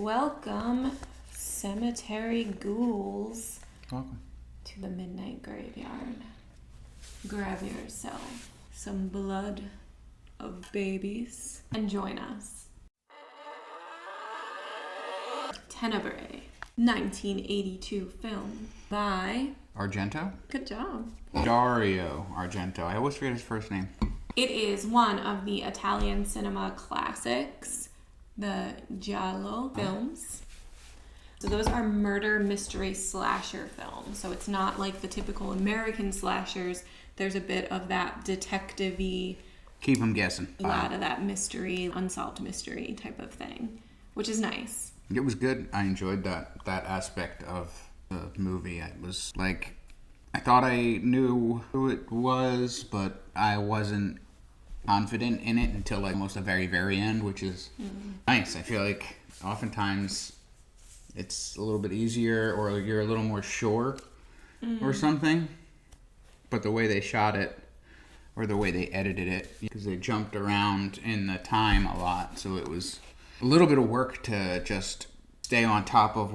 Welcome, cemetery ghouls, Welcome to the midnight graveyard. Grab yourself some blood of babies and join us. Tenebrae, 1982 film by Argento? Good job. Dario Argento. I always forget his first name. It is one of the Italian cinema classics, the Giallo films. So those are murder mystery slasher films. So it's not like the typical American slashers. There's a bit of that detective-y, Keep him guessing. a lot of that mystery, unsolved mystery type of thing, which is nice. It was good. I enjoyed that aspect of the movie. It was like, I thought I knew who it was, but I wasn't confident in it until like almost the very, very end, which is nice. I feel like oftentimes it's a little bit easier or you're a little more sure or something. But the way they shot it or the way they edited it, because they jumped around in the time a lot, so it was a little bit of work to just stay on top of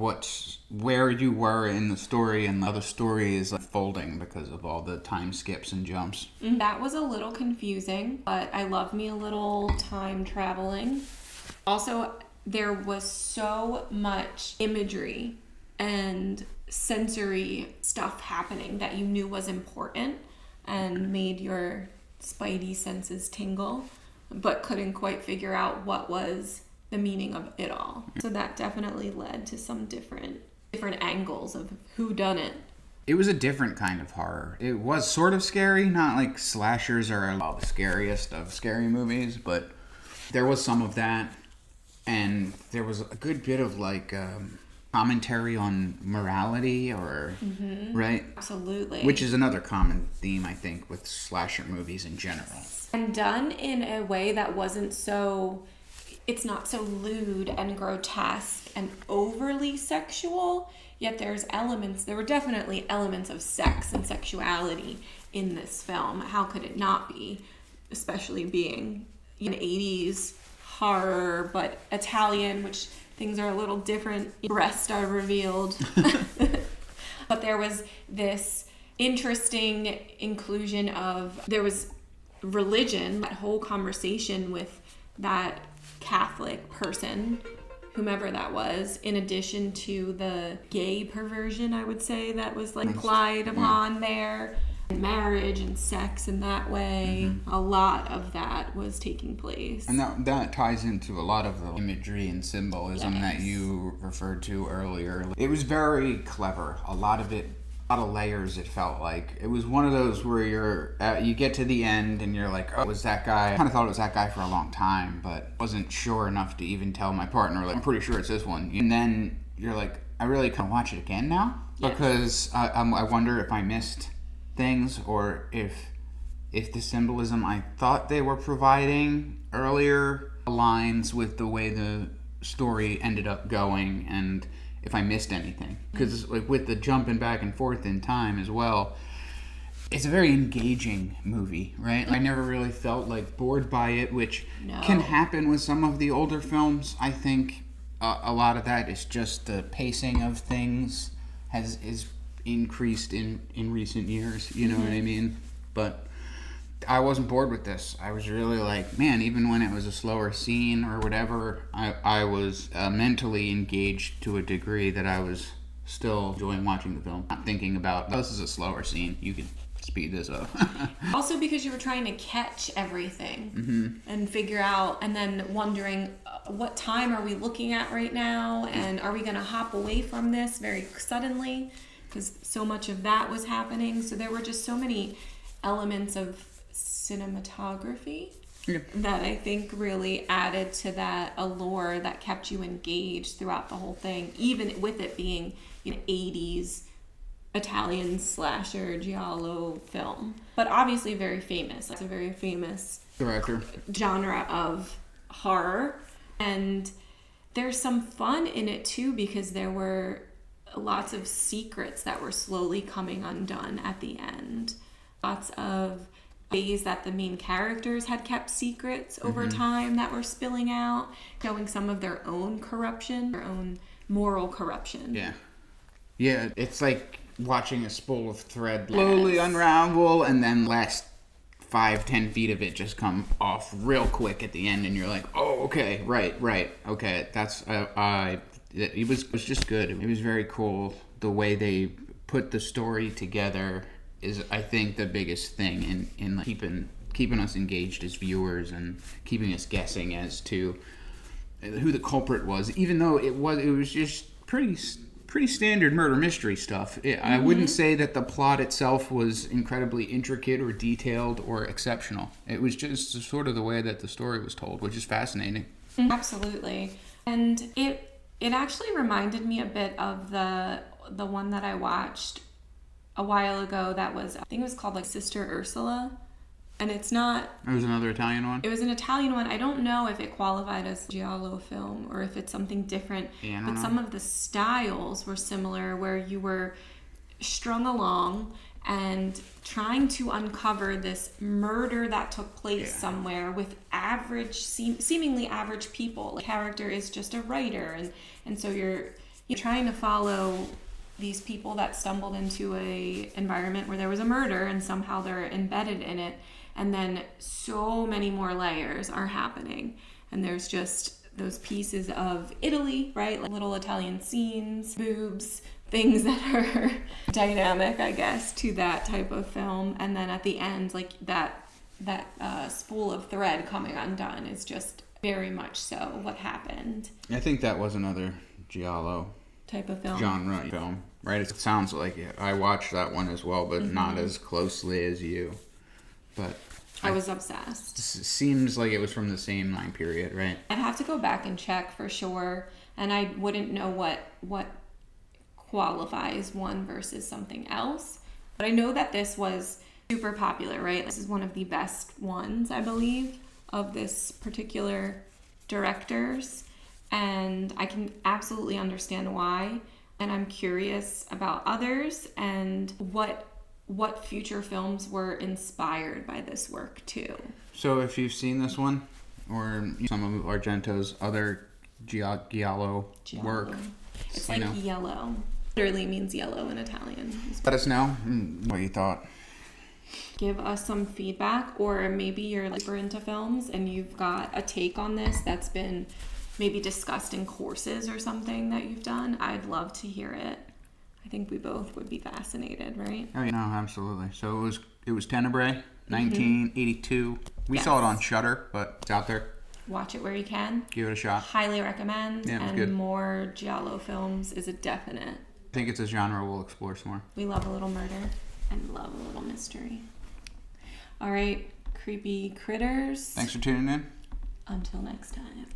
where you were in the story, and the other story is unfolding because of all the time skips and jumps. That was a little confusing, but I love me a little time traveling. Also, there was so much imagery and sensory stuff happening that you knew was important and made your spidey senses tingle, but couldn't quite figure out what was the meaning of it all. So that definitely led to some different angles of who done it. It was a different kind of horror. It was sort of scary, not like slashers are the scariest of scary movies, but there was some of that, and there was a good bit of like commentary on morality, or right? Absolutely. Which is another common theme, I think, with slasher movies in general. And done in a way that wasn't so... It's not so lewd and grotesque and overly sexual, yet there were definitely elements of sex and sexuality in this film. How could it not be? Especially being an 80s horror, but Italian, which things are a little different. Breasts are revealed. But there was this interesting inclusion of, there was religion, that whole conversation with that Catholic person, whomever that was, in addition to the gay perversion, I would say, that was like implied upon there. Marriage and sex in that way. A lot of that was taking place. And that ties into a lot of the imagery and symbolism that you referred to earlier. It was very clever. A lot of layers, it felt like. It was one of those where you get to the end and you're like, oh, it was that guy. I kind of thought it was that guy for a long time, but wasn't sure enough to even tell my partner, like, I'm pretty sure it's this one. And then you're like, I really can watch it again now? Yes. Because I wonder if I missed things, or if the symbolism I thought they were providing earlier aligns with the way the story ended up going, and if I missed anything. Because like with the jumping back and forth in time as well, it's a very engaging movie, right? I never really felt like bored by it, which can happen with some of the older films. I think a lot of that is just the pacing of things is increased in recent years, you know what I mean? But I wasn't bored with this. I was really like, man, even when it was a slower scene or whatever, I was mentally engaged to a degree that I was still enjoying watching the film. Not thinking about, this is a slower scene, you can speed this up. Also because you were trying to catch everything and figure out, and then wondering what time are we looking at right now, and are we going to hop away from this very suddenly, because so much of that was happening. So there were just so many elements of cinematography that I think really added to that allure that kept you engaged throughout the whole thing, even with it being an 80s Italian slasher Giallo film. But obviously very famous. It's a very famous director genre of horror. And there's some fun in it too, because there were lots of secrets that were slowly coming undone at the end. Lots of ways that the main characters had kept secrets over time that were spilling out, showing some of their own corruption, their own moral corruption. Yeah. Yeah, it's like watching a spool of thread slowly unravel, and then last 5-10 feet of it just come off real quick at the end, and you're like, oh, okay, right, okay, that's it was just good. It was very cool. The way they put the story together is, I think, the biggest thing in like keeping us engaged as viewers and keeping us guessing as to who the culprit was, even though it was just pretty standard murder mystery stuff. I wouldn't say that the plot itself was incredibly intricate or detailed or exceptional. It was just sort of the way that the story was told, which is fascinating. Absolutely. And it actually reminded me a bit of the one that I watched a while ago that was, I think it was called like Sister Ursula. And it's not... It was another Italian one? It was an Italian one. I don't know if it qualified as Giallo film or if it's something different. Yeah, but some of the styles were similar, where you were strung along and trying to uncover this murder that took place somewhere with seemingly average people. The character is just a writer, and so you're trying to follow these people that stumbled into a environment where there was a murder, and somehow they're embedded in it. And then so many more layers are happening. And there's just those pieces of Italy, right? Like little Italian scenes, boobs, things that are dynamic, I guess, to that type of film. And then at the end, like that spool of thread coming undone is just very much so what happened. I think that was another Giallo type of film. Genre film, right? It sounds like it. I watched that one as well, but not as closely as you. But I was obsessed. It seems like it was from the same time period, right? I'd have to go back and check for sure, and I wouldn't know what qualifies one versus something else. But I know that this was super popular, right? This is one of the best ones, I believe, of this particular director's, and I can absolutely understand why. And I'm curious about others and what future films were inspired by this work too. So if you've seen this one, or some of Argento's other Giallo work, it's like yellow. Literally means yellow in Italian. Let us know what you thought. Give us some feedback, or maybe you're super into films and you've got a take on this that's been maybe discussed in courses or something that you've done. I'd love to hear it. I think we both would be fascinated, right? Oh, yeah, no, absolutely. So it was Tenebrae, 1982. We saw it on Shudder, but it's out there. Watch it where you can. Give it a shot. Highly recommend. Yeah, it was and good. More Giallo films is a definite. I think it's a genre we'll explore some more. We love a little murder and love a little mystery. All right, creepy critters. Thanks for tuning in. Until next time.